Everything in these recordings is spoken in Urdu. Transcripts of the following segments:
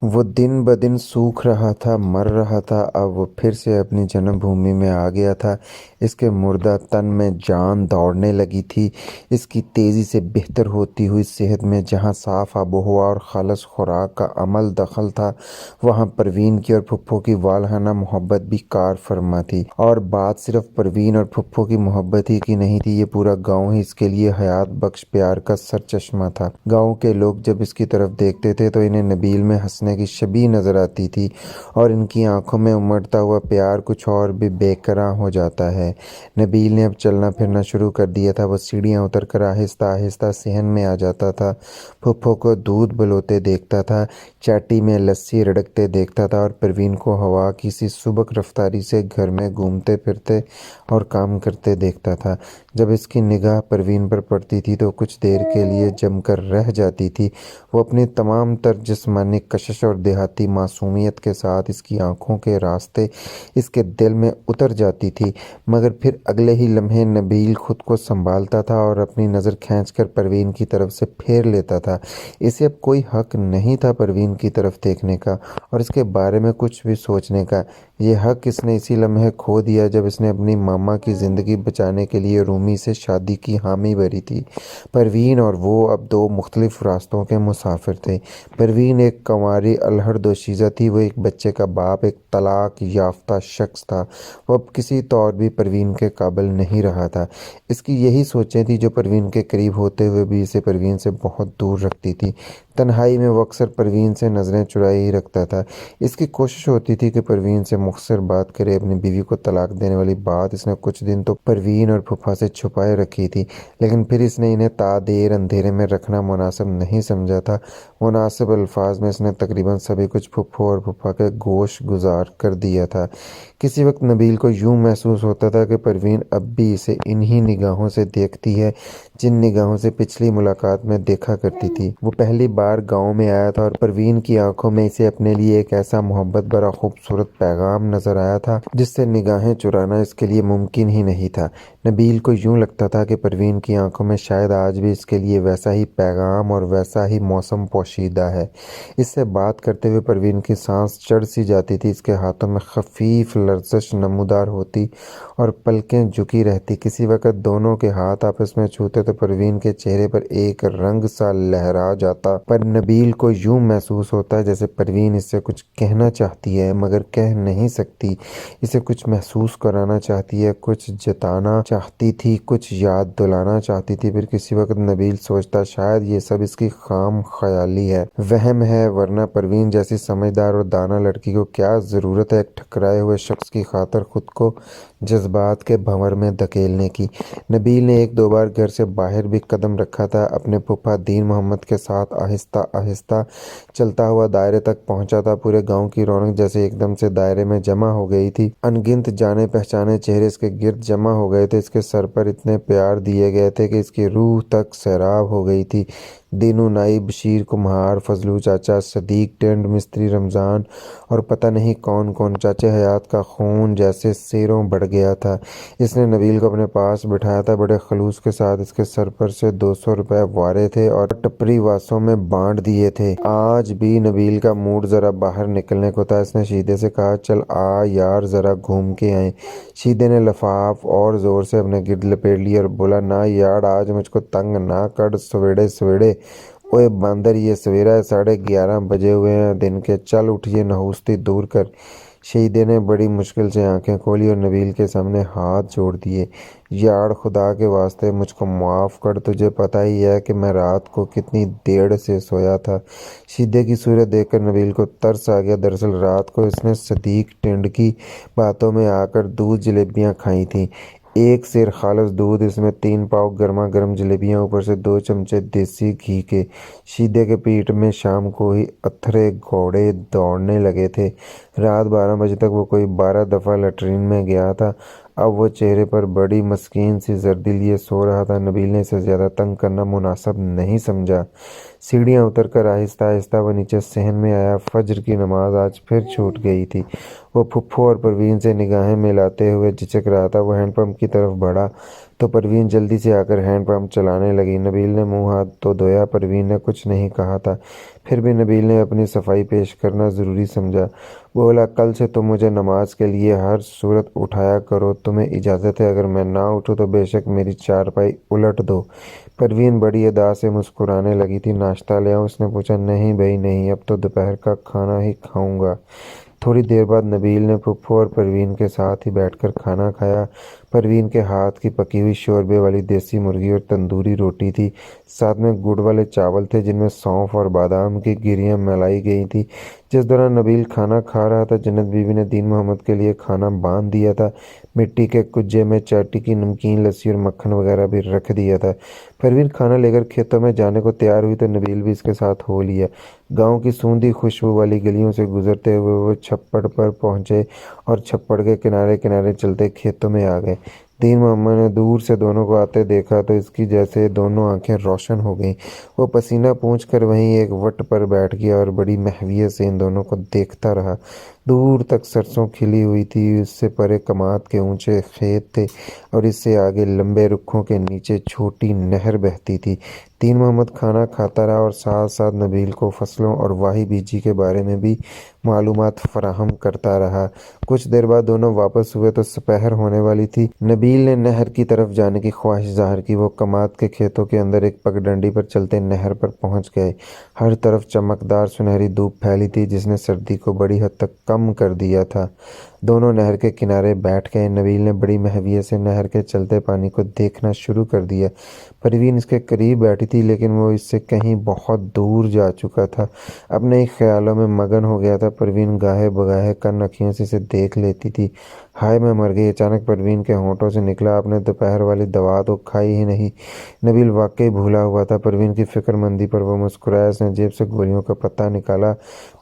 وہ دن بدن سوکھ رہا تھا، مر رہا تھا، اب وہ پھر سے اپنی جنم بھومی میں آ گیا تھا۔ اس کے مردہ تن میں جان دوڑنے لگی تھی، اس کی تیزی سے بہتر ہوتی ہوئی صحت میں جہاں صاف آب و ہوا اور خالص خوراک کا عمل دخل تھا، وہاں پروین کی اور پھپھو کی والہانہ محبت بھی کار فرما تھی۔ اور بات صرف پروین اور پھپھو کی محبت ہی کی نہیں تھی، یہ پورا گاؤں ہی اس کے لیے حیات بخش پیار کا سرچشمہ تھا۔ گاؤں کے لوگ جب اس کی طرف دیکھتے تھے تو انہیں نبیل میں ہنسنے کی شبیہ نظر آتی تھی، اور ان کی آنکھوں میں امڑتا ہوا پیار کچھ اور بھی بے کراں ہو جاتا ہے۔ نبیل نے اب چلنا پھرنا شروع کر دیا تھا، وہ سیڑھیاں اتر کر آہستہ آہستہ صحن میں آ جاتا تھا، پھپھو کو دودھ بلوتے دیکھتا تھا، چاٹی میں لسی رڑکتے دیکھتا تھا، اور پروین کو ہوا کی سی سبک رفتاری سے گھر میں گھومتے پھرتے اور کام کرتے دیکھتا تھا۔ جب اس کی نگاہ پروین پر پڑتی تھی تو کچھ دیر کے لیے جم کر رہ جاتی تھی، وہ اپنی تمام تر جسمانی کشش اور دیہاتی معصومیت کے ساتھ اس کی آنکھوں کے راستے اس کے دل میں اتر جاتی تھی، مگر پھر اگلے ہی لمحے نبیل خود کو سنبھالتا تھا اور اپنی نظر کھینچ کر پروین کی طرف سے پھیر لیتا تھا۔ اسے اب کوئی حق نہیں تھا پروین کی طرف دیکھنے کا اور اس کے بارے میں کچھ بھی سوچنے کا۔ یہ حق اس نے اسی لمحے کھو دیا جب اس نے اپنی ماما کی زندگی بچانے کے لیے رومی سے شادی کی حامی بھری تھی۔ پروین اور وہ اب دو مختلف راستوں کے مسافر تھے۔ پروین ایک کنواری الہڑ دوشیزہ تھی، وہ ایک بچے کا باپ، ایک طلاق یافتہ شخص تھا۔ وہ اب کسی طور بھی پروین کے قابل نہیں رہا تھا۔ اس کی یہی سوچیں تھیں جو پروین کے قریب ہوتے ہوئے بھی اسے پروین سے بہت دور رکھتی تھی۔ تنہائی میں وہ اکثر پروین سے نظریں چرائے ہی رکھتا تھا۔ اس کی کوشش ہوتی تھی کہ پروین سے مختصر بات کرے، اپنی بیوی کو طلاق دینے والی بات اس نے کچھ دن تو پروین اور پھوپھا سے چھپائے رکھی تھی، لیکن پھر اس نے انہیں تا دیر اندھیرے میں رکھنا مناسب نہیں سمجھا تھا۔ مناسب الفاظ میں اس نے تقریباً سبھی کچھ پھپھو اور پھوپھا کے گوش گزار کر دیا تھا۔ کسی وقت نبیل کو یوں محسوس ہوتا تھا کہ پروین اب بھی اسے انہی نگاہوں سے دیکھتی ہے جن نگاہوں سے پچھلی ملاقات میں دیکھا کرتی تھی۔ وہ پہلی بار گاؤں میں آیا تھا اور پروین کی آنکھوں میں اسے اپنے لیے ایک ایسا محبت بھرا خوبصورت پیغام نظر آیا تھا جس سے نگاہیں چرانا اس کے لیے ممکن ہی نہیں تھا۔ نبیل کو یوں لگتا تھا کہ پروین کی آنکھوں میں شاید آج بھی اس کے لیے ویسا ہی پیغام اور ویسا ہی موسم پوشیدہ ہے۔ اس سے بات کرتے ہوئے پروین کی سانس چڑھ سی جاتی تھی، اس کے ہاتھوں میں خفیف لرزش نمودار ہوتی اور پلکیں جھکی رہتی۔ کسی وقت دونوں کے ہاتھ آپس میں چھوتے تو پروین کے چہرے پر ایک رنگ سا لہرا جاتا، پر نبیل کو یوں محسوس ہوتا جیسے پروین اس سے کچھ کہنا چاہتی ہے مگر کہہ نہیں سکتی، اسے کچھ محسوس کرانا چاہتی ہے، کچھ جتانا چاہتی تھی، کچھ یاد دلانا چاہتی تھی۔ پھر کسی وقت نبیل سوچتا شاید یہ سب اس کی خام خیالی ہے، وہم ہے، ورنہ پروین جیسی سمجھدار اور دانا لڑکی کو کیا ضرورت ہے ایک ٹھکرائے ہوئے شخص کی خاطر خود کو جذبات کے بھنور میں دھکیلنے کی۔ نبیل نے ایک دو بار گھر سے باہر بھی قدم رکھا تھا، اپنے پھوپھا دین محمد کے ساتھ آہستہ آہستہ چلتا ہوا دائرے تک پہنچا تھا۔ پورے گاؤں کی رونق جیسے ایک دم سے دائرے میں جمع ہو گئی تھی، ان گنت جانے پہچانے چہرے اس کے گرد جمع ہو گئے تھے، اس کے سر پر اتنے پیار دیے گئے تھے کہ اس کی روح تک سیراب ہو گئی تھی۔ دینو نائی، بشیر کمہار، فضلو چاچا، صدیق ٹینڈ مستری، رمضان اور پتہ نہیں کون کون چاچے حیات کا خون جیسے سیروں بڑھ گیا تھا۔ اس نے نبیل کو اپنے پاس بٹھایا تھا، بڑے خلوص کے ساتھ اس کے سر پر سے 200 روپے وارے تھے اور ٹپری واسوں میں بانٹ دیے تھے۔ آج بھی نبیل کا موڈ ذرا باہر نکلنے کو تھا۔ اس نے شیدے سے کہا چل آ یار ذرا گھوم کے آئیں۔ شیدے نے لفاف اور زور سے اپنے گرد لپیٹ لیا اور بولا نہ یار آج مجھ کو تنگ نہ کر سویڑے سویڑے۔ اوئے باندر یہ سویرا ہے، 11:30 بجے ہوئے ہیں دن کے، چل اٹھ یہ نحوستی دور کر۔ شیدے نے بڑی مشکل سے آنکھیں کھولی اور نبیل کے سامنے ہاتھ جوڑ دیے۔ یار خدا کے واسطے مجھ کو معاف کر، تجھے پتہ ہی ہے کہ میں رات کو کتنی دیر سے سویا تھا۔ شیدے کی صورت دیکھ کر نبیل کو ترس آ گیا۔ دراصل رات کو اس نے صدیق ٹینڈ کی باتوں میں آ کر دودھ جلیبیاں کھائی تھیں، ایک سیر خالص دودھ، اس میں 3 پاؤ گرما گرم جلیبیاں، اوپر سے 2 چمچے دیسی گھی کے۔ شیدے کے پیٹ میں شام کو ہی اتھرے گھوڑے دوڑنے لگے تھے۔ رات 12 بجے تک وہ کوئی 12 دفعہ لیٹرین میں گیا تھا۔ اب وہ چہرے پر بڑی مسکین سی زردی لیے سو رہا تھا۔ نبیل نے اسے زیادہ تنگ کرنا مناسب نہیں سمجھا۔ سیڑھیاں اتر کر آہستہ آہستہ وہ نیچے صحن میں آیا۔ فجر کی نماز آج پھر چھوٹ گئی تھی۔ وہ پھپھو اور پروین سے نگاہیں ملاتے ہوئے جھچک رہا تھا۔ وہ ہینڈ پمپ کی طرف بڑھا، تو پروین جلدی سے آ کر ہینڈ پمپ چلانے لگی۔ نبیل نے منہ ہاتھ تو دھویا، پروین نے کچھ نہیں کہا تھا، پھر بھی نبیل نے اپنی صفائی پیش کرنا ضروری سمجھا۔ بولا، کل سے تم مجھے نماز کے لیے ہر صورت اٹھایا کرو، تمہیں اجازت ہے، اگر میں نہ اٹھوں تو بے شک میری چارپائی الٹ دو۔ پروین بڑی ادا سے مسکرانے لگی تھی۔ ناشتہ لے آؤں؟ اس نے پوچھا۔ نہیں بھائی نہیں، اب تو دوپہر کا کھانا ہی کھاؤں گا۔ تھوڑی دیر بعد نبیل نے پھپھو اور پروین کے ساتھ ہی بیٹھ کر کھانا کھایا۔ پروین کے ہاتھ کی پکی ہوئی شوربے والی دیسی مرغی اور تندوری روٹی تھی، ساتھ میں گڑ والے چاول تھے جن میں سونف اور بادام کی گریاں ملائی گئی تھیں۔ جس دوران نبیل کھانا کھا رہا تھا، جنت بیوی نے دین محمد کے لیے کھانا باندھ دیا تھا۔ مٹی کے کجے میں چاٹی کی نمکین لسی اور مکھن وغیرہ بھی رکھ دیا تھا۔ پروین کھانا لے کر کھیتوں میں جانے کو تیار ہوئی تو نبیل بھی اس کے ساتھ ہو لیا۔ گاؤں کی سوندھی خوشبو والی گلیوں سے گزرتے ہوئے وہ چھپڑ پر پہنچے اور چھپڑ کے کنارے کنارے چلتے کھیتوں میں آ گئے۔ دین محمد نے دور سے دونوں کو آتے دیکھا تو اس کی جیسے دونوں آنکھیں روشن ہو گئیں۔ وہ پسینہ پونچھ کر وہیں ایک وٹ پر بیٹھ گیا اور بڑی محویت سے ان دونوں کو دیکھتا رہا۔ دور تک سرسوں کھلی ہوئی تھی، اس سے پرے کماد کے اونچے کھیت تھے اور اس سے آگے لمبے رکھوں کے نیچے چھوٹی نہر بہتی تھی۔ دین محمد کھانا کھاتا رہا اور ساتھ ساتھ نبیل کو فصلوں اور واہی بیجی کے بارے میں بھی معلومات فراہم کرتا رہا۔ کچھ دیر بعد دونوں واپس ہوئے تو سپہر ہونے والی تھی۔ نبیل نے نہر کی طرف جانے کی خواہش ظاہر کی۔ وہ کماد کے کھیتوں کے اندر ایک پگڈنڈی پر چلتے نہر پر پہنچ گئے۔ ہر طرف چمکدار سنہری دھوپ پھیلی تھی جس نے سردی کو بڑی حد تک کم کر دیا تھا۔ دونوں نہر کے کنارے بیٹھ گئے۔ نبیل نے بڑی محویت سے نہر کے چلتے پانی کو دیکھنا شروع کر دیا۔ پروین اس کے قریب بیٹھی تھی لیکن وہ اس سے کہیں بہت دور جا چکا تھا، اپنے ہی خیالوں میں مگن ہو گیا تھا۔ پروین گاہے بگاہے کن اکھیوں سے اسے دیکھ لیتی تھی۔ ہائے میں مر گئی! اچانک پروین کے ہونٹوں سے نکلا، آپ نے دوپہر والی دوا تو کھائی ہی نہیں۔ نبیل واقعی بھولا ہوا تھا۔ پروین کی فکر مندی پر وہ مسکرایا۔ اس نے جیب سے گولیوں کا پتہ نکالا۔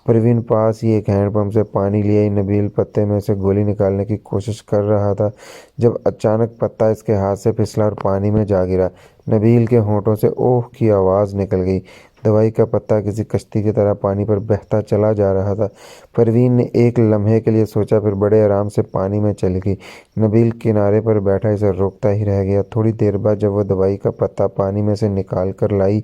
پروین پاس ہی ایک ہینڈ پمپ سے پانی لے آئی۔ نبیل پتے میں سے گولی نکالنے کی کوشش کر رہا تھا جب اچانک پتہ اس کے ہاتھ سے پھسلا اور پانی میں جا گرا۔ نبیل کے ہونٹوں سے اوہ کی آواز نکل گئی۔ دوائی کا پتہ کسی کشتی کی طرح پانی پر بہتا چلا جا رہا تھا۔ پروین نے ایک لمحے کے لیے سوچا، پھر بڑے آرام سے پانی میں چلی گئی۔ نبیل کنارے پر بیٹھا اسے روکتا ہی رہ گیا۔ تھوڑی دیر بعد جب وہ دوائی کا پتہ پانی میں سے نکال کر لائی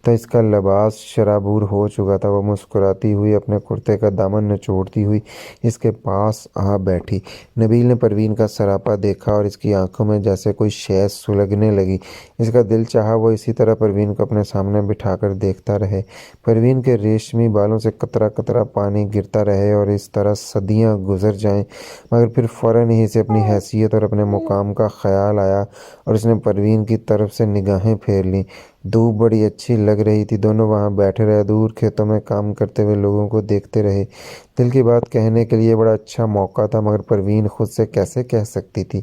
تو اس کا لباس شرابور ہو چکا تھا۔ وہ مسکراتی ہوئی اپنے کرتے کا دامن نچوڑتی ہوئی اس کے پاس آ بیٹھی۔ نبیل نے پروین کا سراپا دیکھا اور اس کی آنکھوں میں جیسے کوئی شے سلگنے لگی۔ اس کا دل چاہا وہ اسی طرح پروین کو اپنے سامنے بٹھا کر دیکھتا رہے۔ پروین کے ریشمی بالوں سے قطرہ قطرہ پانی گرتا رہے اور اس طرح صدیاں گزر جائیں، مگر پھر فوراً ہی اسے اپنی حیثیت اور اپنے مقام کا خیال آیا اور اس نے پروین کی طرف سے نگاہیں پھیر لیں۔ دھوپ بڑی اچھی لگ رہی تھی۔ دونوں وہاں بیٹھے رہے، دور کھیتوں میں کام کرتے ہوئے لوگوں کو دیکھتے رہے۔ دل کی بات کہنے کے لیے بڑا اچھا موقع تھا، مگر پروین خود سے کیسے کہہ سکتی تھی؟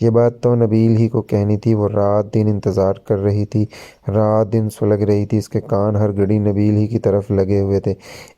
یہ بات تو نبیل ہی کو کہنی تھی۔ وہ رات دن انتظار کر رہی تھی، رات دن سلگ رہی تھی۔ اس کے کان ہر گھڑی نبیل ہی کی طرف لگے ہوئے تھے۔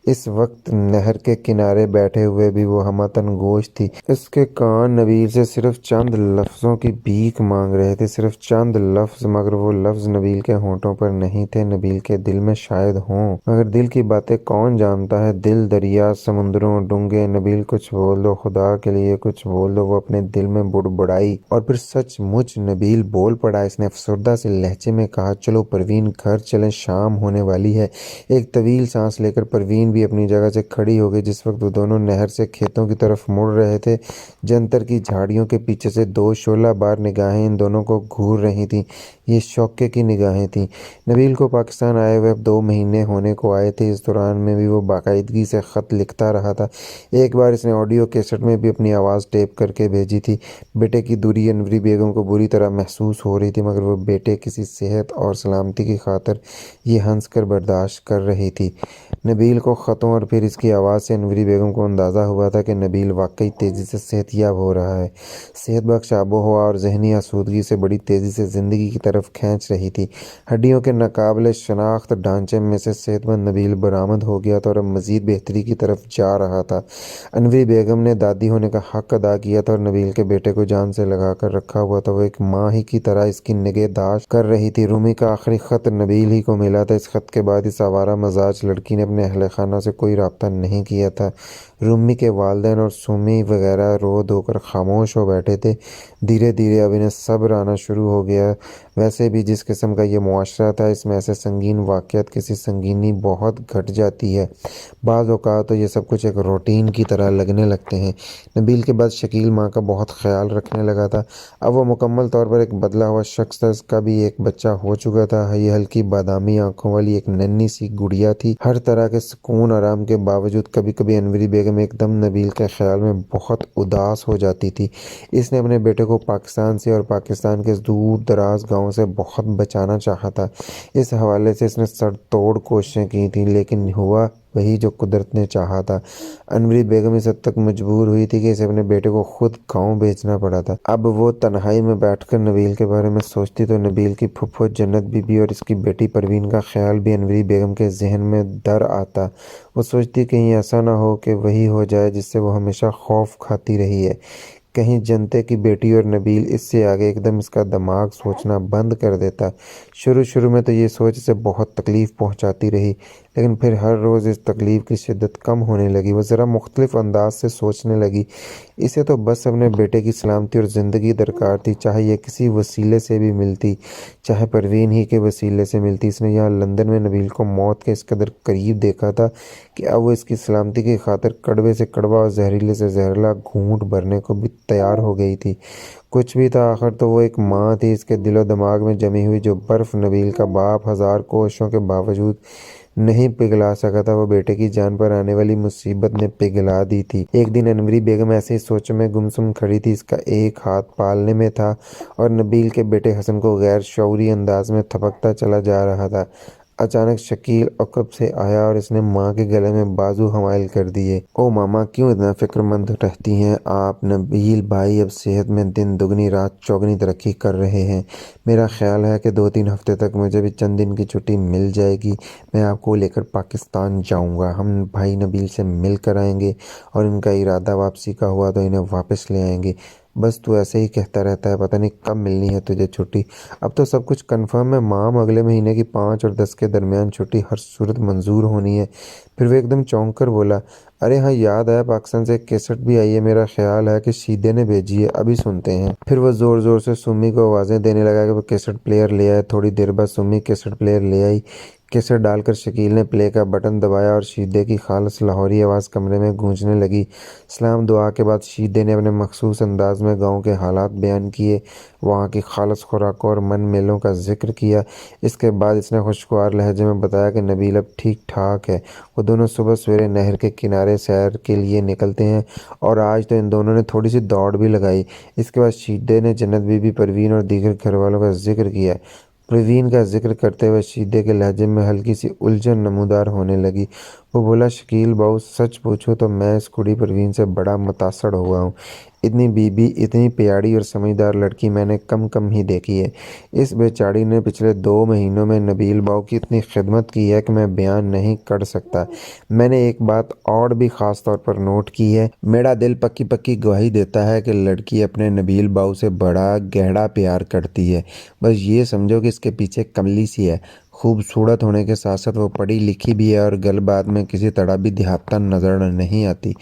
اس وقت نہر کے کنارے بیٹھے ہوئے بھی وہ ہمتن گوش تھی۔ اس کے کان نبیل سے صرف چند لفظوں کی بھیک مانگ رہے تھے، صرف چند لفظ، مگر وہ لفظ نبیل کے ہونٹوں پر نہیں تھے۔ نبیل کے دل میں شاید ہوں، مگر دل کی باتیں کون جانتا ہے؟ دل دریا، سمندروں ڈونگے۔ نبیل کچھ بول دو، خدا کے لیے کچھ بول دو، وہ اپنے دل میں بڑبڑائی۔ اور پھر سچ مچ نبیل بول پڑا۔ اس نے افسردہ سے لہجے میں کہا، چلو پروین گھر چلیں، شام ہونے والی ہے۔ ایک طویل سانس لے کر پروین بھی اپنی جگہ سے کھڑی ہو گئی۔ جس وقت وہ دونوں نہر سے کھیتوں کی طرف مڑ رہے تھے، جنتر کی جھاڑیوں کے پیچھے سے دو شعلہ بار نگاہیں ان دونوں کو گھور رہی تھیں۔ یہ شوقے کی نگاہیں تھیں۔ نبیل کو پاکستان آئے ہوئے اب 2 مہینے ہونے کو آئے تھے۔ اس دوران میں بھی وہ باقاعدگی سے خط لکھتا رہا تھا۔ ایک بار اس نے آڈیو کیسٹ میں بھی اپنی آواز ٹیپ کر کے بھیجی تھی۔ بیٹے کی دوری انوری بیگم کو بری طرح محسوس ہو رہی تھی، مگر وہ بیٹے کی صحت اور سلامتی کی خاطر یہ ہنس کر برداشت کر رہی تھی۔ نبیل کو خطوں اور پھر اس کی آواز سے انوری بیگم کو اندازہ ہوا تھا کہ نبیل واقعی تیزی سے صحت یاب ہو رہا ہے۔ صحت بخش آب و ہوا اور ذہنی آسودگی سے بڑی تیزی سے زندگی کی طرف کھینچ رہی تھی۔ ہڈیوں کے ناقابل شناخت ڈھانچے میں سے صحت مند نبیل برآمد ہو گیا تھا اور اب مزید بہتری کی طرف جا رہا تھا۔ انوری بیگم نے دادی ہونے کا حق ادا کیا تھا اور نبیل کے بیٹے کو جان سے لگا کر رکھا ہوا تھا۔ وہ ایک ماں ہی کی طرح اس کی نگہداشت کر رہی تھی۔ رومی کا آخری خط نبیل ہی کو ملا تھا۔ اس خط کے بعد اس آوارہ مزاج لڑکی نے اپنے اہل خانہ ثنا سے کوئی رابطہ نہیں کیا تھا۔ رومی کے والدین اور سمی وغیرہ رو دھو کر خاموش ہو بیٹھے تھے۔ دھیرے دھیرے اب انہیں صبر آنا شروع ہو گیا۔ ویسے بھی جس قسم کا یہ معاشرہ تھا، اس میں ایسے سنگین واقعات کی سنگینی بہت گھٹ جاتی ہے۔ بعض اوقات تو یہ سب کچھ ایک روٹین کی طرح لگنے لگتے ہیں۔ نبیل کے بعد شکیل ماں کا بہت خیال رکھنے لگا تھا۔ اب وہ مکمل طور پر ایک بدلا ہوا شخص تھا۔ اس کا بھی ایک بچہ ہو چکا تھا۔ یہ ہلکی بادامی آنکھوں والی ایک ننھی سی گڑیا تھی۔ ہر طرح کے سکون آرام کے باوجود کبھی کبھی انوری بیگم ایک دم نبیل کے خیال میں بہت اداس ہو جاتی تھی۔ اس نے اپنے بیٹے کو پاکستان سے اور پاکستان کے دور دراز گاؤں سے بہت بچانا چاہا تھا۔ اس حوالے سے اس نے سر توڑ کوششیں کی تھیں، لیکن ہوا وہی جو قدرت نے چاہا تھا۔ انوری بیگم اس حد تک مجبور ہوئی تھی کہ اسے اپنے بیٹے کو خود گاؤں بھیجنا پڑا تھا۔ اب وہ تنہائی میں بیٹھ کر نبیل کے بارے میں سوچتی تو نبیل کی پھپھو جنت بی بی اور اس کی بیٹی پروین کا خیال بھی انوری بیگم کے ذہن میں در آتا۔ وہ سوچتی کہیں ایسا نہ ہو کہ وہی ہو جائے جس سے وہ ہمیشہ خوف کھاتی رہی ہے۔ کہیں جنتے کی بیٹی اور نبیل اس سے آگے ایک دم اس کا دماغ سوچنا بند کر دیتا۔ شروع میں تو یہ سوچ اسے بہت تکلیف پہنچاتی رہی، لیکن پھر ہر روز اس تکلیف کی شدت کم ہونے لگی۔ وہ ذرا مختلف انداز سے سوچنے لگی۔ اسے تو بس اپنے بیٹے کی سلامتی اور زندگی درکار تھی، چاہے یہ کسی وسیلے سے بھی ملتی، چاہے پروین ہی کے وسیلے سے ملتی۔ اس نے یہاں لندن میں نبیل کو موت کے اس قدر قریب دیکھا تھا کہ اب وہ اس کی سلامتی کی خاطر کڑوے سے کڑوا اور زہریلے سے زہریلا گھونٹ بھرنے کو بھی تیار ہو گئی تھی۔ کچھ بھی تھا، آخر تو وہ ایک ماں تھی۔ اس کے دل و دماغ میں جمی ہوئی جو برف نبیل کا باپ ہزار کوششوں کے باوجود نہیں پگھلا سکا تھا، وہ بیٹے کی جان پر آنے والی مصیبت نے پگھلا دی تھی۔ ایک دن انوری بیگم ایسے ہی سوچوں میں گمسم کھڑی تھی۔ اس کا ایک ہاتھ پالنے میں تھا اور نبیل کے بیٹے حسن کو غیر شعوری انداز میں تھپکتا چلا جا رہا تھا۔ اچانک شکیل عقب سے آیا اور اس نے ماں کے گلے میں بازو حمائل کر دیے۔ او ماما، کیوں اتنا فکر مند رہتی ہیں آپ؟ نبیل بھائی اب صحت میں دن دگنی رات چوگنی ترقی کر رہے ہیں۔ میرا خیال ہے کہ 2-3 ہفتے تک مجھے بھی چند دن کی چھٹی مل جائے گی۔ میں آپ کو لے کر پاکستان جاؤں گا۔ ہم بھائی نبیل سے مل کر آئیں گے اور ان کا ارادہ واپسی کا ہوا تو انہیں واپس لے آئیں گے۔ بس تو ایسے ہی کہتا رہتا ہے، پتہ نہیں کب ملنی ہے تجھے چھٹی۔ اب تو سب کچھ کنفرم ہے مام، اگلے مہینے کی 5 اور 10 کے درمیان چھٹی ہر صورت منظور ہونی ہے۔ پھر وہ ایک دم چونک کر بولا، ارے ہاں یاد ہے، پاکستان سے ایک کیسٹ بھی آئی ہے، میرا خیال ہے کہ شیدے نے بھیجی ہے، ابھی سنتے ہیں۔ پھر وہ زور زور سے سمی کو آوازیں دینے لگا کہ وہ کیسٹ پلیئر لے آئے۔ تھوڑی دیر بعد سمی کیسٹ پلیئر لے آئی۔ کیسٹ ڈال کر شکیل نے پلے کا بٹن دبایا اور شیدے کی خالص لاہوری آواز کمرے میں گونجنے لگی۔ سلام دعا کے بعد شیدے نے اپنے مخصوص انداز میں گاؤں کے حالات بیان کیے، وہاں کی خالص خوراکوں اور من میلوں کا ذکر کیا۔ اس کے بعد اس نے خوشگوار لہجے میں بتایا کہ نبیل اب ٹھیک ٹھاک ہے۔ وہ دونوں صبح سویرے نہر کے کنارے سیر کے لیے نکلتے ہیں اور آج تو ان دونوں نے تھوڑی سی دوڑ بھی لگائی۔ اس کے بعد شیدے نے جنت بی بی، پروین اور دیگر گھر والوں کا ذکر کیا۔ پروین کا ذکر کرتے ہوئے شیدے کے لہجے میں ہلکی سی الجھن نمودار ہونے لگی۔ وہ بولا، شکیل باؤ، سچ پوچھو تو میں اس کڑی پروین سے بڑا متاثر ہوا ہوں۔ اتنی بی بی، اتنی پیاری اور سمجھدار لڑکی میں نے کم ہی دیکھی ہے۔ اس بیچاری نے پچھلے 2 مہینوں میں نبیل باؤ کی اتنی خدمت کی ہے کہ میں بیان نہیں کر سکتا۔ میں نے ایک بات اور بھی خاص طور پر نوٹ کی ہے، میرا دل پکی گواہی دیتا ہے کہ لڑکی اپنے نبیل باؤ سے بڑا گہرا پیار کرتی ہے۔ بس یہ سمجھو کہ اس کے پیچھے کملی سی ہے۔ خوبصورت ہونے کے ساتھ ساتھ وہ پڑھی لکھی بھی ہے اور گل بات میں کسی طرح بھی دیہاتاً نظر نہیں آتی۔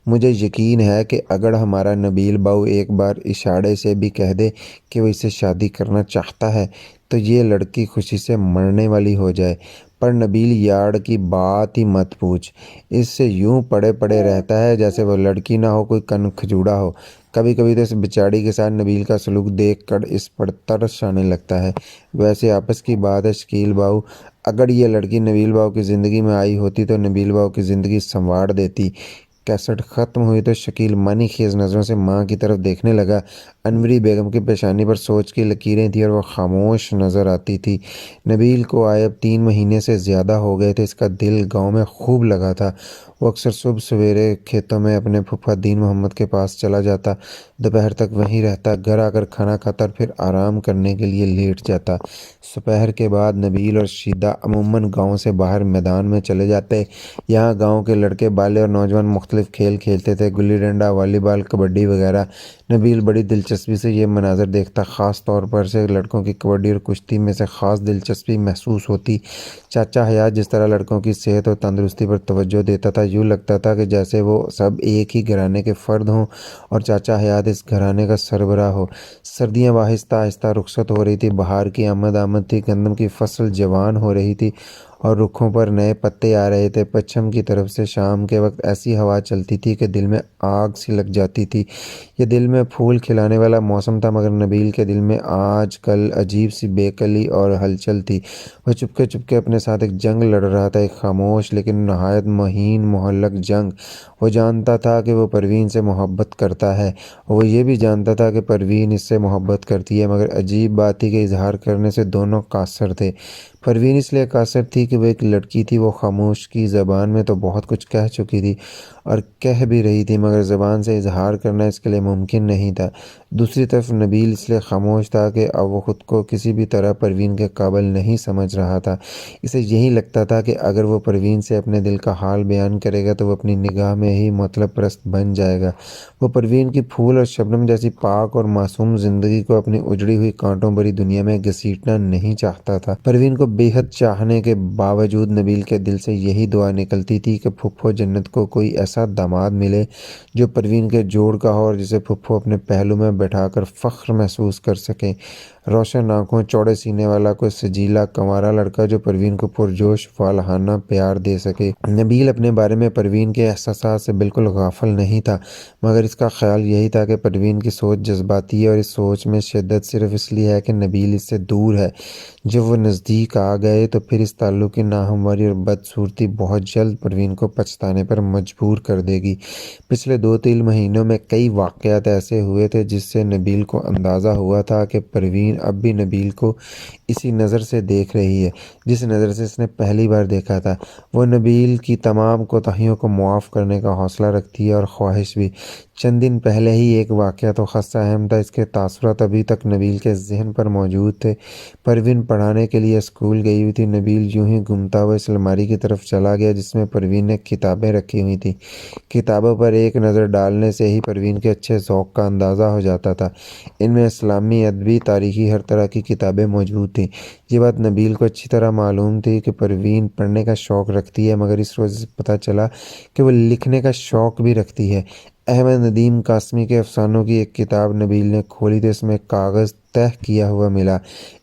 مجھے یقین ہے کہ اگر ہمارا نبیل باؤ ایک بار اشارے سے بھی کہہ دے کہ وہ اس سے شادی کرنا چاہتا ہے تو یہ لڑکی خوشی سے مرنے والی ہو جائے۔ پر نبیل یار کی بات ہی مت پوچھ، اس سے یوں پڑے رہتا ہے جیسے وہ لڑکی نہ ہو کوئی کن کھجوڑا ہو۔ کبھی تو اس بیچاری کے ساتھ نبیل کا سلوک دیکھ کر اس پر ترس آنے لگتا ہے۔ ویسے آپس کی بات ہے شکیل باؤ، اگر یہ لڑکی نبیل باؤ کی زندگی میں آئی ہوتی تو نبیل باؤ کی زندگی سنوار دیتی۔ کیسٹ ختم ہوئی تو شکیل معنی خیز نظروں سے ماں کی طرف دیکھنے لگا۔ انوری بیگم کی پیشانی پر سوچ کی لکیریں تھیں اور وہ خاموش نظر آتی تھی۔ نبیل کو آئے اب 3 مہینے سے زیادہ ہو گئے تھے۔ اس کا دل گاؤں میں خوب لگا تھا۔ وہ اکثر صبح سویرے کھیتوں میں اپنے پھپھا دین محمد کے پاس چلا جاتا، دوپہر تک وہیں رہتا، گھر آ کر کھانا کھاتا اور پھر آرام کرنے کے لیے لیٹ جاتا۔ دوپہر کے بعد نبیل اور شیدہ عموماً گاؤں سے باہر میدان میں چلے جاتے۔ یہاں گاؤں کے لڑکے بالے اور نوجوان مختلف کھیل کھیلتے تھے، گلی ڈنڈا، والی بال، کبڈی وغیرہ۔ نبیل بڑی دلچسپی سے یہ مناظر دیکھتا، خاص طور پر سے لڑکوں کی کبڈی اور کشتی میں سے خاص دلچسپی محسوس ہوتی۔ چاچا حیات جس طرح لڑکوں کی صحت اور تندرستی پر توجہ دیتا تھا، یوں لگتا تھا کہ جیسے وہ سب ایک ہی گھرانے کے فرد ہوں اور چاچا حیات اس گھرانے کا سربراہ ہو۔ سردیاں آہستہ آہستہ رخصت ہو رہی تھی، بہار کی آمد تھی، گندم کی فصل جوان ہو رہی تھی اور رکھوں پر نئے پتے آ رہے تھے۔ پچھم کی طرف سے شام کے وقت ایسی ہوا چلتی تھی کہ دل میں آگ سی لگ جاتی تھی۔ یہ دل میں پھول کھلانے والا موسم تھا، مگر نبیل کے دل میں آج کل عجیب سی بے کلی اور ہلچل تھی۔ وہ چپکے چپکے اپنے ساتھ ایک جنگ لڑ رہا تھا، ایک خاموش لیکن نہایت مہین مہلک جنگ۔ وہ جانتا تھا کہ وہ پروین سے محبت کرتا ہے اور وہ یہ بھی جانتا تھا کہ پروین اس سے محبت کرتی ہے، مگر عجیب بات تھی کہ اظہار کرنے سے دونوں قاصر تھے۔ پروین اس لیے قاصر تھی کہ وہ ایک لڑکی تھی، وہ خاموش کی زبان میں تو بہت کچھ کہہ چکی تھی اور کہہ بھی رہی تھی، مگر زبان سے اظہار کرنا اس کے لیے ممکن نہیں تھا۔ دوسری طرف نبیل اس لیے خاموش تھا کہ اب وہ خود کو کسی بھی طرح پروین کے قابل نہیں سمجھ رہا تھا۔ اسے یہی لگتا تھا کہ اگر وہ پروین سے اپنے دل کا حال بیان کرے گا تو وہ اپنی نگاہ میں ہی مطلب پرست بن جائے گا۔ وہ پروین کی پھول اور شبنم جیسی پاک اور معصوم زندگی کو اپنی اجڑی ہوئی کانٹوں بھری دنیا میں گھسیٹنا نہیں چاہتا تھا۔ پروین کو بے حد چاہنے کے باوجود نبیل کے دل سے یہی دعا نکلتی تھی کہ پھپھو جنت کو کوئی ایسا داماد ملے جو پروین کے جوڑ کا ہو اور جسے پھپھو اپنے پہلو میں بٹھا کر فخر محسوس کر سکیں۔ روشن آنکھوں، چوڑے سینے والا کوئی سجیلا کنوارا لڑکا جو پروین کو پرجوش والہانہ پیار دے سکے۔ نبیل اپنے بارے میں پروین کے احساسات سے بالکل غافل نہیں تھا، مگر اس کا خیال یہی تھا کہ پروین کی سوچ جذباتی ہے اور اس سوچ میں شدت صرف اس لیے ہے کہ نبیل اس سے دور ہے۔ جب وہ نزدیک آ گئے تو پھر اس تعلق کی ناہمواری اور بدصورتی بہت جلد پروین کو پچھتانے پر مجبور کر دے گی۔ پچھلے 2-3 مہینوں میں کئی واقعات ایسے ہوئے تھے جس سے نبیل کو اندازہ ہوا تھا کہ پروین اب بھی نبیل کو اسی نظر سے دیکھ رہی ہے جس نظر سے اس نے پہلی بار دیکھا تھا۔ وہ نبیل کی تمام کوتاہیوں کو معاف کرنے کا حوصلہ رکھتی ہے اور خواہش بھی۔ چند دن پہلے ہی ایک واقعہ تو خاصا اہم تھا، اس کے تاثرات ابھی تک نبیل کے ذہن پر موجود تھے۔ پروین پڑھانے کے لیے اسکول گئی ہوئی تھی۔ نبیل یوں ہی گھومتا ہوا اس الماری کی طرف چلا گیا جس میں پروین نے کتابیں رکھی ہوئی تھیں۔ کتابوں پر ایک نظر ڈالنے سے ہی پروین کے اچھے ذوق کا اندازہ ہو جاتا تھا۔ ان میں اسلامی، ادبی، تاریخی، ہر طرح کی کتابیں موجود تھیں۔ یہ بات نبیل کو اچھی طرح معلوم تھی کہ پروین پڑھنے کا شوق رکھتی ہے، مگر اس روز پتہ چلا کہ وہ لکھنے کا شوق بھی رکھتی ہے۔ احمد ندیم قاسمی کے افسانوں کی ایک کتاب نبیل نے کھولی تو اس میں ایک کاغذ تہہ کیا ہوا ملا۔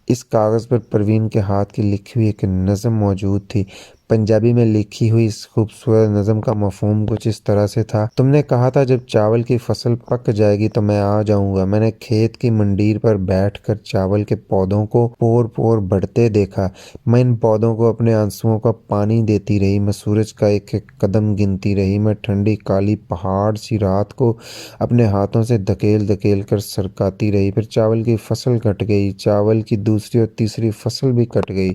اس کاغذ پر پروین کے ہاتھ کی لکھی ہوئی ایک نظم موجود تھی۔ پنجابی میں لکھی ہوئی اس خوبصورت نظم کا مفہوم کچھ اس طرح سے تھا: تم نے کہا تھا جب چاول کی فصل پک جائے گی تو میں آ جاؤں گا۔ میں نے کھیت کی منڈیر پر بیٹھ کر چاول کے پودوں کو پور پور بڑھتے دیکھا۔ میں ان پودوں کو اپنے آنسوؤں کا پانی دیتی رہی، میں سورج کا ایک ایک قدم گنتی رہی، میں ٹھنڈی کالی پہاڑ سی رات کو اپنے ہاتھوں سے دھکیل دھکیل کر سرکاتی رہی۔ پھر چاول کی فصل کٹ گئی، چاول کی دوسری اور تیسری فصل بھی کٹ گئی،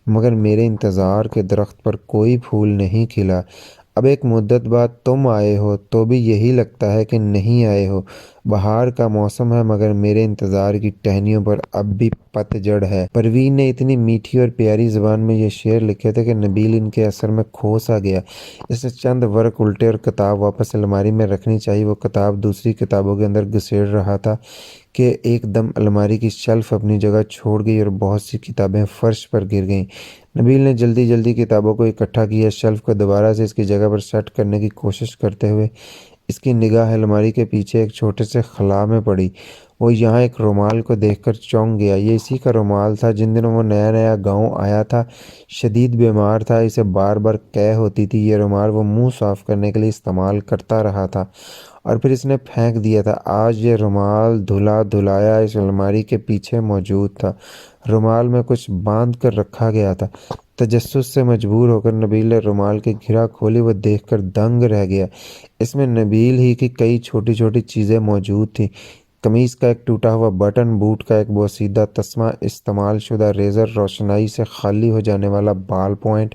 مگر میرے انتظار کے درخت پر کوئی پھول نہیں کھلا۔ اب ایک مدت بعد تم آئے ہو تو بھی یہی لگتا ہے کہ نہیں آئے ہو۔ بہار کا موسم ہے مگر میرے انتظار کی ٹہنیوں پر اب بھی پت جڑ ہے۔ پروین نے اتنی میٹھی اور پیاری زبان میں یہ شعر لکھے تھے کہ نبیل ان کے اثر میں کھو سا گیا۔ اس نے چند ورق الٹے اور کتاب واپس الماری میں رکھنی چاہی۔ وہ کتاب دوسری کتابوں کے اندر گھسیڑ رہا تھا کہ ایک دم الماری کی شیلف اپنی جگہ چھوڑ گئی اور بہت سی کتابیں فرش پر گر گئیں۔ نبیل نے جلدی جلدی کتابوں کو اکٹھا کیا، شیلف کو دوبارہ سے اس کی جگہ پر سیٹ کرنے کی کوشش کرتے ہوئے اس کی نگاہ الماری کے پیچھے ایک چھوٹے سے خلا میں پڑی۔ وہ یہاں ایک رومال کو دیکھ کر چونک گیا۔ یہ اسی کا رومال تھا جن دنوں وہ نیا نیا گاؤں آیا تھا، شدید بیمار تھا، اسے بار بار قے ہوتی تھی۔ یہ رومال وہ منہ صاف کرنے کے لیے استعمال کرتا رہا تھا اور پھر اس نے پھینک دیا تھا۔ آج یہ رومال دھلا دھلایا اس الماری کے پیچھے موجود تھا۔ رومال میں کچھ باندھ کر رکھا گیا تھا۔ تجسس سے مجبور ہو کر نبیل نے رومال کی گھرا کھولی۔ وہ دیکھ کر دنگ رہ گیا۔ اس میں نبیل ہی کی کئی چھوٹی چھوٹی چیزیں موجود تھیں: قمیص کا ایک ٹوٹا ہوا بٹن، بوٹ کا ایک بوسیدہ تسمہ، استعمال شدہ ریزر، روشنائی سے خالی ہو جانے والا بال پوائنٹ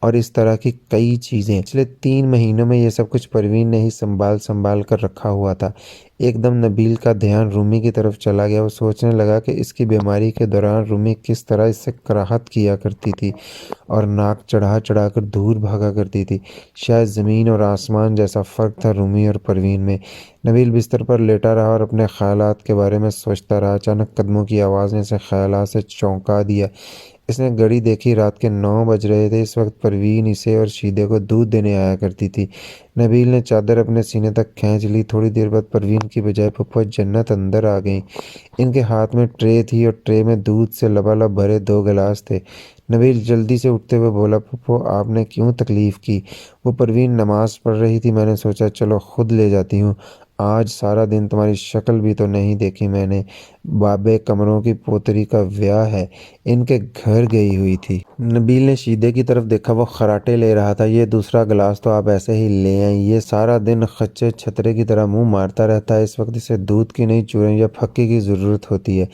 اور اس طرح کی کئی چیزیں۔ پچھلے 3 مہینوں میں یہ سب کچھ پروین نے ہی سنبھال کر رکھا ہوا تھا۔ ایک دم نبیل کا دھیان رومی کی طرف چلا گیا۔ وہ سوچنے لگا کہ اس کی بیماری کے دوران رومی کس طرح اس سے کراہت کیا کرتی تھی اور ناک چڑھا کر دور بھاگا کرتی تھی۔ شاید زمین اور آسمان جیسا فرق تھا رومی اور پروین میں۔ نبیل بستر پر لیٹا رہا اور اپنے خیالات کے بارے میں سوچتا رہا۔ اچانک قدموں کی آواز نے اسے خیالات سے چونکا دیا۔ اس نے گھڑی دیکھی، رات کے 9 بج رہے تھے۔ اس وقت پروین اسے اور شیدے کو دودھ دینے آیا کرتی تھی۔ نبیل نے چادر اپنے سینے تک کھینچ لی۔ تھوڑی دیر بعد پروین کی بجائے پھپھو جنت اندر آ گئیں۔ ان کے ہاتھ میں ٹرے تھی اور ٹرے میں دودھ سے لبالب بھرے 2 گلاس تھے۔ نبیل جلدی سے اٹھتے ہوئے بولا، پھپھو آپ نے کیوں تکلیف کی؟ وہ پروین نماز پڑھ رہی تھی۔ میں نے سوچا چلو خود لے جاتی ہوں۔ آج سارا دن تمہاری شکل بھی تو نہیں دیکھی میں نے۔ بابے کمروں کی پوتری کا بیاہ ہے، ان کے گھر گئی ہوئی تھی۔ نبیل نے شیدے کی طرف دیکھا، وہ خراٹے لے رہا تھا۔ یہ دوسرا گلاس تو آپ ایسے ہی لے آئیں، یہ سارا دن خچے چھترے کی طرح منہ مارتا رہتا ہے۔ اس وقت اسے دودھ کی نہیں چوریں یا پھکی کی ضرورت ہوتی ہے۔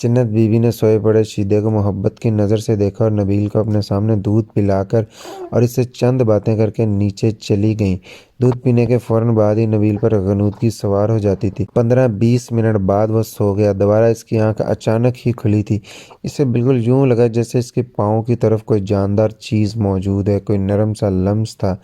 جنت بی بی نے سوئے پڑے شیدے کو محبت کی نظر سے دیکھا اور نبیل کو اپنے سامنے دودھ پلا کر اور اس سے چند باتیں کر کے نیچے چلی گئیں۔ دودھ پینے کے فوراً بعد ہی نبیل پر غنودگی سوار ہو جاتی تھی۔ 15-20 منٹ بعد وہ سو گیا۔ دوبارہ اس کی آنکھ اچانک ہی کھلی تھی۔ اسے بالکل یوں لگا جیسے اس کے پاؤں کی طرف کوئی جاندار چیز موجود ہے۔ کوئی نرم سا لمس تھا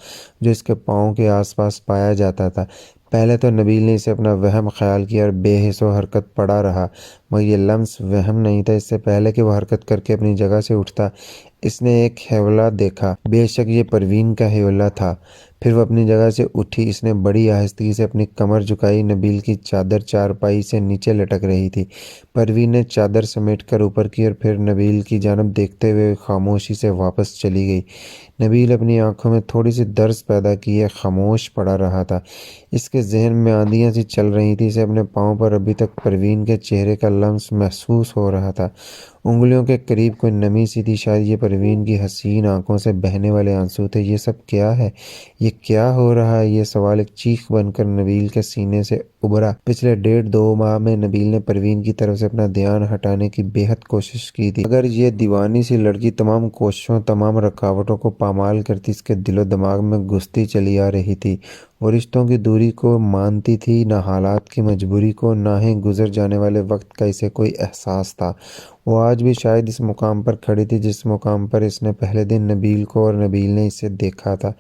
جو اس کے پاؤں کے آس پاس پایا جاتا تھا۔ پہلے تو نبیل نے اسے اپنا وہم خیال کیا اور بے حس و حرکت پڑا رہا، مگر یہ لمس وہم نہیں تھا۔ اس سے پہلے کہ وہ حرکت کر کے اپنی جگہ سے اٹھتا، اس نے ایک ہیولہ دیکھا۔ بے شک یہ پروین کا ہیولہ تھا۔ پھر وہ اپنی جگہ سے اٹھی۔ اس نے بڑی آہستگی سے اپنی کمر جھکائی۔ نبیل کی چادر چارپائی سے نیچے لٹک رہی تھی۔ پروین نے چادر سمیٹ کر اوپر کی اور پھر نبیل کی جانب دیکھتے ہوئے خاموشی سے واپس چلی گئی۔ نبیل اپنی آنکھوں میں تھوڑی سی درز پیدا کیے خاموش پڑا رہا تھا۔ اس کے ذہن میں آندیاں سی چل رہی تھیں۔ اسے اپنے پاؤں پر ابھی تک پروین کے چہرے کا لمس محسوس ہو رہا تھا۔ انگلیوں کے قریب کوئی نمی سی تھی۔ شاید یہ پروین کی حسین آنکھوں سے بہنے والے آنسو تھے۔ یہ سب کیا ہے؟ یہ کیا ہو رہا ہے؟ یہ سوال ایک چیخ بن کر نبیل کے سینے سے ابھرا۔ پچھلے 1.5-2 ماہ میں نبیل نے پروین کی طرف سے اپنا دھیان ہٹانے کی بے حد کوشش کی تھی، مگر یہ دیوانی سی لڑکی تمام کوششوں، تمام رکاوٹوں کو پامال کرتی اس کے دل و دماغ میں گھستی چلی آ رہی تھی۔ وہ رشتوں کی دوری کو مانتی تھی، نہ حالات کی مجبوری کو، نہ ہی گزر جانے والے وقت کا اسے کوئی احساس تھا۔ وہ آج بھی شاید اس مقام پر کھڑی تھی جس مقام پر اس نے پہلے دن نبیل کو اور نبیل نے اسے دیکھا تھا۔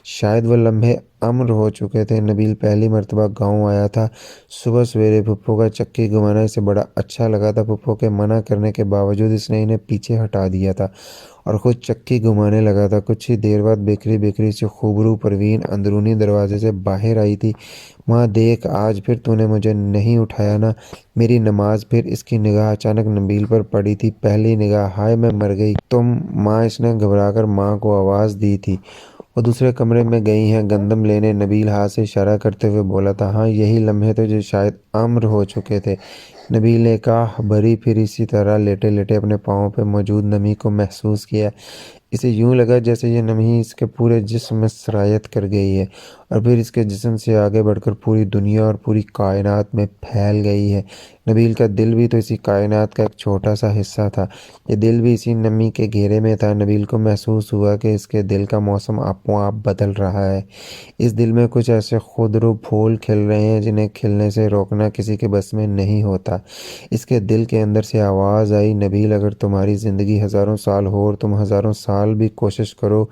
شاید وہ لمحے امر ہو چکے تھے۔ نبیل پہلی مرتبہ گاؤں آیا تھا۔ صبح سویرے پھپھو کا چکی گھمانا اسے بڑا اچھا لگا تھا۔ پھپھو کے منع کرنے کے باوجود اس نے انہیں پیچھے ہٹا دیا تھا اور خود چکی گھمانے لگا تھا۔ کچھ ہی دیر بعد بیکری سی خوبرو پروین اندرونی دروازے سے باہر آئی تھی۔ ماں دیکھ، آج پھر تو نے مجھے نہیں اٹھایا نا، میری نماز۔ پھر اس کی نگاہ اچانک نبیل پر پڑی تھی۔ پہلی نگاہ، ہائے میں مر گئی تم ماں! اس نے گھبرا کر ماں کو آواز دی تھی۔ وہ دوسرے کمرے میں گئی ہیں گندم لینے، نبیل ہاتھ سے اشارہ کرتے ہوئے بولا تھا۔ ہاں، یہی لمحے تھے جو شاید امر ہو چکے تھے۔ نبیل نے ایک آہ بھری، پھر اسی طرح لیٹے لیٹے اپنے پاؤں پہ موجود نمی کو محسوس کیا۔ اسے یوں لگا جیسے یہ نمی اس کے پورے جسم میں سرایت کر گئی ہے اور پھر اس کے جسم سے آگے بڑھ کر پوری دنیا اور پوری کائنات میں پھیل گئی ہے۔ نبیل کا دل بھی تو اسی کائنات کا ایک چھوٹا سا حصہ تھا۔ یہ دل بھی اسی نمی کے گھیرے میں تھا۔ نبیل کو محسوس ہوا کہ اس کے دل کا موسم آپ بدل رہا ہے۔ اس دل میں کچھ ایسے خودرو پھول کھل رہے ہیں جنہیں کھلنے سے روکنا کسی کے بس میں نہیں ہوتا۔ اس کے دل کے اندر سے آواز آئی، نبیل، اگر تمہاری زندگی 1000 سال ہو اور تم 1000 سال بھی کوشش کرو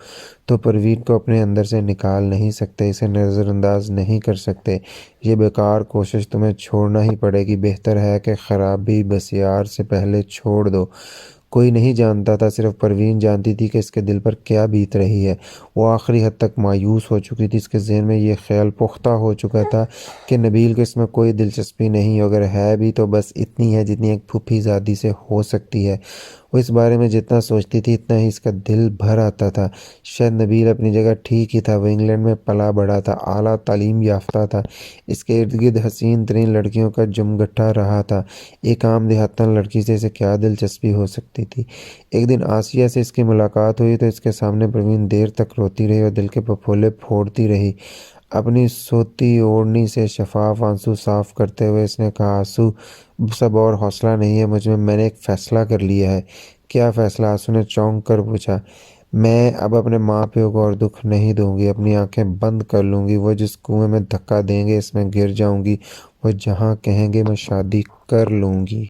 تو پروین کو اپنے اندر سے نکال نہیں سکتے، اسے نظر انداز نہیں کر سکتے۔ یہ بیکار کوشش، تمہیں چھوڑنا ہی پڑے گی۔ بہتر ہے کہ خرابی بسیار سے پہلے چھوڑ دو۔ کوئی نہیں جانتا تھا، صرف پروین جانتی تھی کہ اس کے دل پر کیا بیت رہی ہے۔ وہ آخری حد تک مایوس ہو چکی تھی۔ اس کے ذہن میں یہ خیال پختہ ہو چکا تھا کہ نبیل کو اس میں کوئی دلچسپی نہیں، اگر ہے بھی تو بس اتنی ہے جتنی ایک پھوپھی زادی سے ہو سکتی ہے۔ وہ اس بارے میں جتنا سوچتی تھی اتنا ہی اس کا دل بھر آتا تھا۔ شاید نبیل اپنی جگہ ٹھیک ہی تھا۔ وہ انگلینڈ میں پلا بڑھا تھا، اعلیٰ تعلیم یافتہ تھا، اس کے ارد گرد حسین ترین لڑکیوں کا جمگٹھا رہا تھا۔ ایک عام دیہاتن لڑکی سے اسے کیا دلچسپی ہو سکتی تھی؟ ایک دن آسیہ سے اس کی ملاقات ہوئی تو اس کے سامنے پروین دیر تک روتی رہی اور دل کے پھپھولے پھوڑتی رہی۔ اپنی سوتی اوڑھنی سے شفاف آنسو صاف کرتے ہوئے اس نے کہا، آنسو، سب اور حوصلہ نہیں ہے مجھ میں نے ایک فیصلہ کر لیا ہے۔ کیا فیصلہ؟ آنسو نے چونک کر پوچھا۔ میں اب اپنے ماں پیو کو اور دکھ نہیں دوں گی، اپنی آنکھیں بند کر لوں گی، وہ جس کنویں میں دھکا دیں گے اس میں گر جاؤں گی، وہ جہاں کہیں گے میں شادی کر لوں گی۔